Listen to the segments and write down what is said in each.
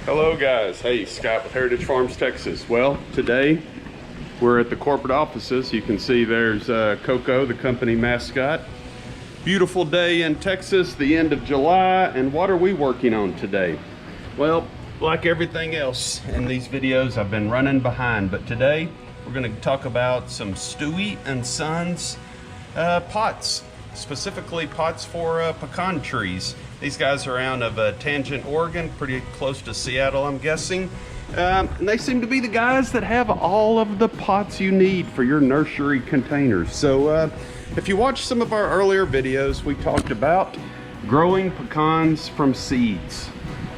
Hello guys, hey, Scott with Heritage Farms, Texas. Well, today we're at the corporate offices. You can see there's Coco, the company mascot. Beautiful day in Texas, the end of July, and what are we working on today? Well, like everything else in these videos, I've been running behind, but today we're going to talk about some Stuewe and Sons pots, specifically pots for pecan trees. These guys are out of Tangent, Oregon, pretty close to Seattle, I'm guessing. And they seem to be the guys that have all of the pots you need for your nursery containers. So if you watch some of our earlier videos, we talked about growing pecans from seeds.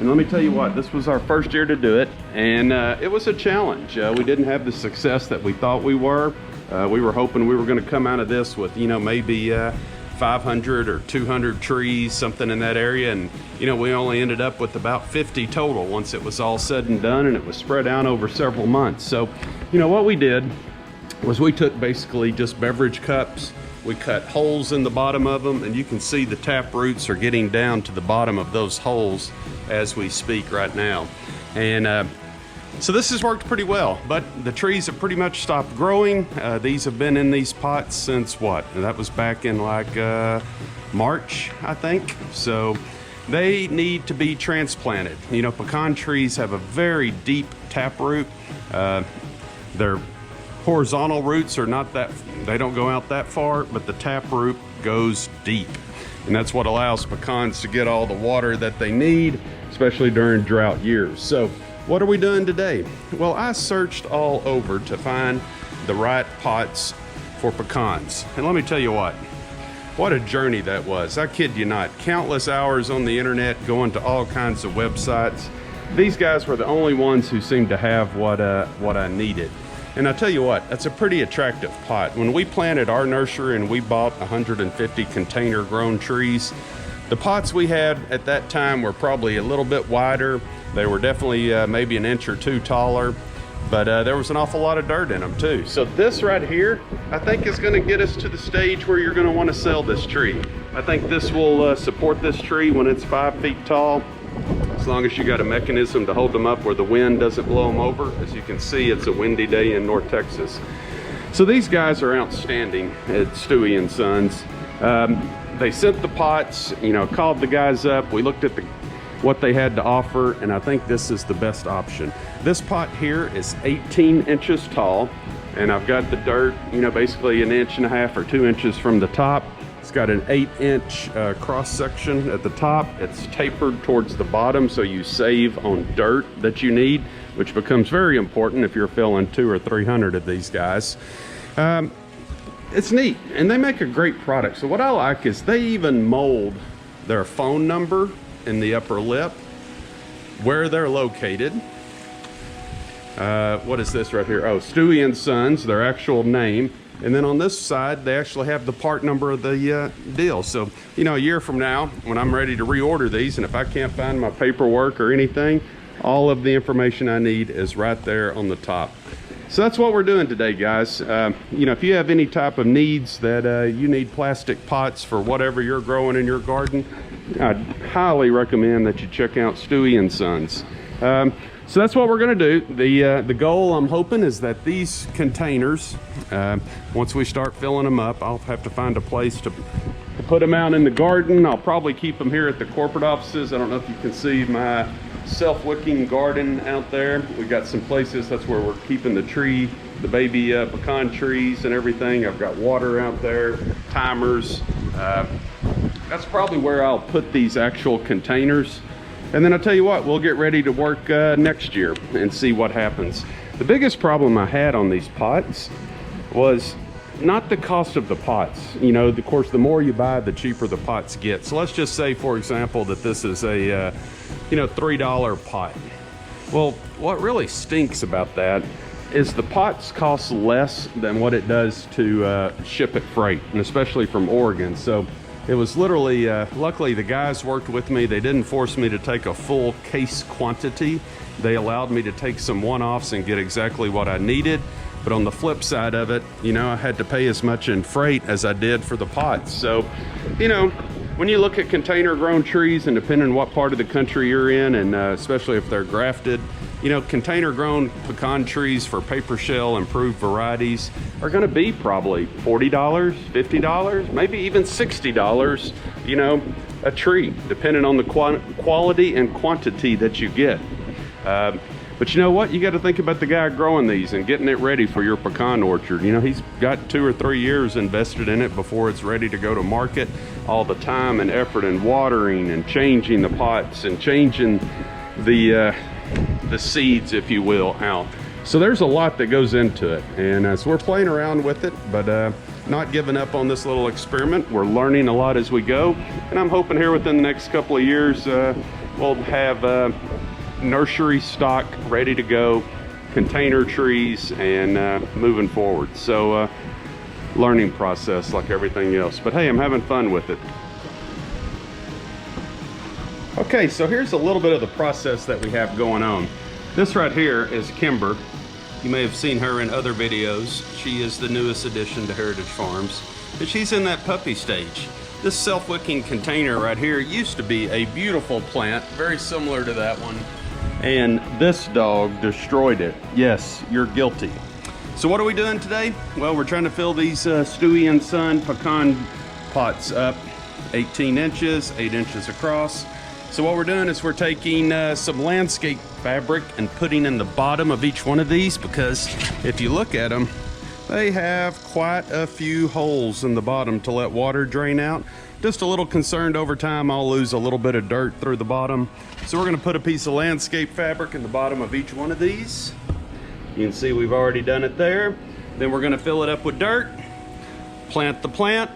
And let me tell you what, this was our first year to do it, and it was a challenge. We didn't have the success that we thought we were. We were hoping we were going to come out of this with, you know, maybe 500 or 200 trees, something in that area, and you know, we only ended up with about 50 total once it was all said and done, and it was spread out over several months. So, you know, what we did was we took basically just beverage cups, we cut holes in the bottom of them, and you can see the tap roots are getting down to the bottom of those holes as we speak right now. And so this has worked pretty well, but the trees have pretty much stopped growing. These have been in these pots since what? That was back in like March, I think. So they need to be transplanted. You know, pecan trees have a very deep tap root. Their horizontal roots are not that, they don't go out that far, but the tap root goes deep. And that's what allows pecans to get all the water that they need, especially during drought years. So what are we doing today? Well, I searched all over to find the right pots for pecans. And let me tell you what a journey that was. I kid you not. Countless hours on the internet, going to all kinds of websites. These guys were the only ones who seemed to have what I needed. And I tell you what, that's a pretty attractive pot. When we planted our nursery and we bought 150 container grown trees, the pots we had at that time were probably a little bit wider. They were definitely maybe an inch or two taller, but there was an awful lot of dirt in them too. So this right here, I think is gonna get us to the stage where you're gonna wanna sell this tree. I think this will support this tree when it's 5 feet tall, as long as you got a mechanism to hold them up where the wind doesn't blow them over. As you can see, it's a windy day in North Texas. So these guys are outstanding at Stuewe and Sons. They sent the pots, you know, called the guys up. We looked at what they had to offer, and I think this is the best option. This pot here is 18 inches tall, and I've got the dirt, you know, basically 1.5 inches or 2 inches from the top. It's got an 8-inch cross section at the top. It's tapered towards the bottom, so you save on dirt that you need, which becomes very important if you're filling 200 or 300 of these guys. It's neat, and they make a great product. So what I like is they even mold their phone number in the upper lip, where they're located. What is this right here? Oh, Stuewe and Sons, their actual name. And then on this side, they actually have the part number of the deal. So, you know, a year from now, when I'm ready to reorder these, and if I can't find my paperwork or anything, all of the information I need is right there on the top. So that's what we're doing today, guys. You know, if you have any type of needs that you need plastic pots for whatever you're growing in your garden, I'd highly recommend that you check out Stuewe and Sons. So that's what we're gonna do. The goal, I'm hoping, is that these containers, once we start filling them up, I'll have to find a place to put them out in the garden. I'll probably keep them here at the corporate offices. I don't know if you can see my self-wicking garden out there. We got some places, that's where we're keeping the baby pecan trees and everything. I've got water out there, timers. That's probably where I'll put these actual containers. And then I'll tell you what, we'll get ready to work next year and see what happens. The biggest problem I had on these pots was not the cost of the pots. You know, of course, the more you buy, the cheaper the pots get. So let's just say, for example, that this is a you know, $3 pot. Well, what really stinks about that is the pots cost less than what it does to ship it freight, and especially from Oregon. So it was literally, luckily the guys worked with me. They didn't force me to take a full case quantity. They allowed me to take some one-offs and get exactly what I needed. But on the flip side of it, you know, I had to pay as much in freight as I did for the pots. So, you know, when you look at container grown trees, and depending on what part of the country you're in, and especially if they're grafted, you know, container grown pecan trees for paper shell improved varieties are going to be probably $40, $50, maybe even $60, you know, a tree, depending on the quality and quantity that you get. But you know what? You got to think about the guy growing these and getting it ready for your pecan orchard. You know, he's got 2 or 3 years invested in it before it's ready to go to market. All the time and effort and watering and changing the pots and changing the seeds, if you will, out. So there's a lot that goes into it. And so we're playing around with it, but not giving up on this little experiment. We're learning a lot as we go. And I'm hoping here within the next couple of years, we'll have nursery stock ready to go, container trees, and moving forward. So learning process like everything else, but hey, I'm having fun with it. Okay, so here's a little bit of the process that we have going on. This right here is Kimber. You may have seen her in other videos. She is the newest addition to Heritage Farms, and she's in that puppy stage. This self-wicking container right here used to be a beautiful plant, very similar to that one. And this dog destroyed it. Yes, you're guilty. So what are we doing today? Well, we're trying to fill these Stuewe and Son pecan pots up 18 inches, 8 inches across. So what we're doing is we're taking some landscape fabric and putting in the bottom of each one of these, because if you look at them, they have quite a few holes in the bottom to let water drain out. Just a little concerned over time I'll lose a little bit of dirt through the bottom. So we're gonna put a piece of landscape fabric in the bottom of each one of these. You can see we've already done it there. Then we're gonna fill it up with dirt, plant the plant,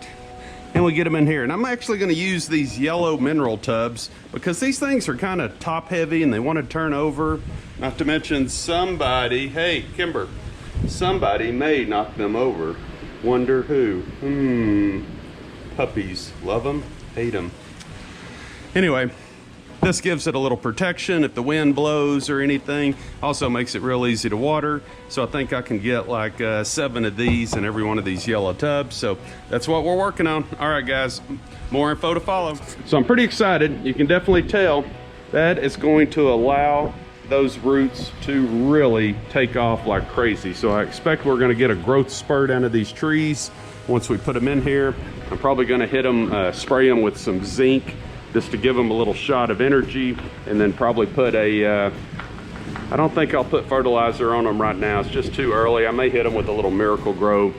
and we get them in here. And I'm actually gonna use these yellow mineral tubs because these things are kind of top heavy and they want to turn over. Not to mention somebody, hey, Kimber, somebody may knock them over. Wonder who? Puppies, love them, hate them. Anyway, this gives it a little protection if the wind blows or anything. Also makes it real easy to water. So I think I can get like 7 of these in every one of these yellow tubs. So that's what we're working on. All right, guys, more info to follow. So I'm pretty excited. You can definitely tell that is going to allow those roots to really take off like crazy. So I expect we're gonna get a growth spurt out of these trees once we put them in here. I'm probably gonna hit them, spray them with some zinc just to give them a little shot of energy, and then probably put a, I don't think I'll put fertilizer on them right now. It's just too early. I may hit them with a little Miracle Grow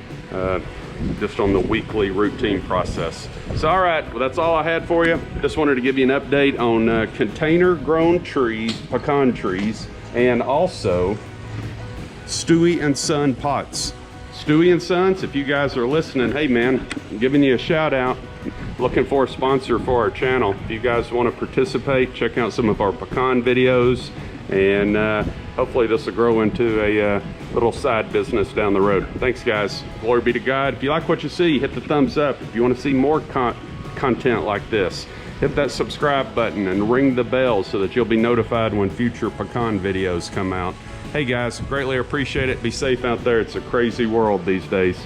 just on the weekly routine process. So all right, well, that's all I had for you. Just wanted to give you an update on container grown trees, pecan trees, and also Stuewe and Son pots. Stuewe and Sons, if you guys are listening, hey man, I'm giving you a shout out. Looking for a sponsor for our channel. If you guys want to participate, check out some of our pecan videos, and hopefully this will grow into a little side business down the road. Thanks guys, glory be to God. If you like what you see, hit the thumbs up. If you want to see more content like this, hit that subscribe button and ring the bell so that you'll be notified when future pecan videos come out. Hey guys, greatly appreciate it. Be safe out there. It's a crazy world these days.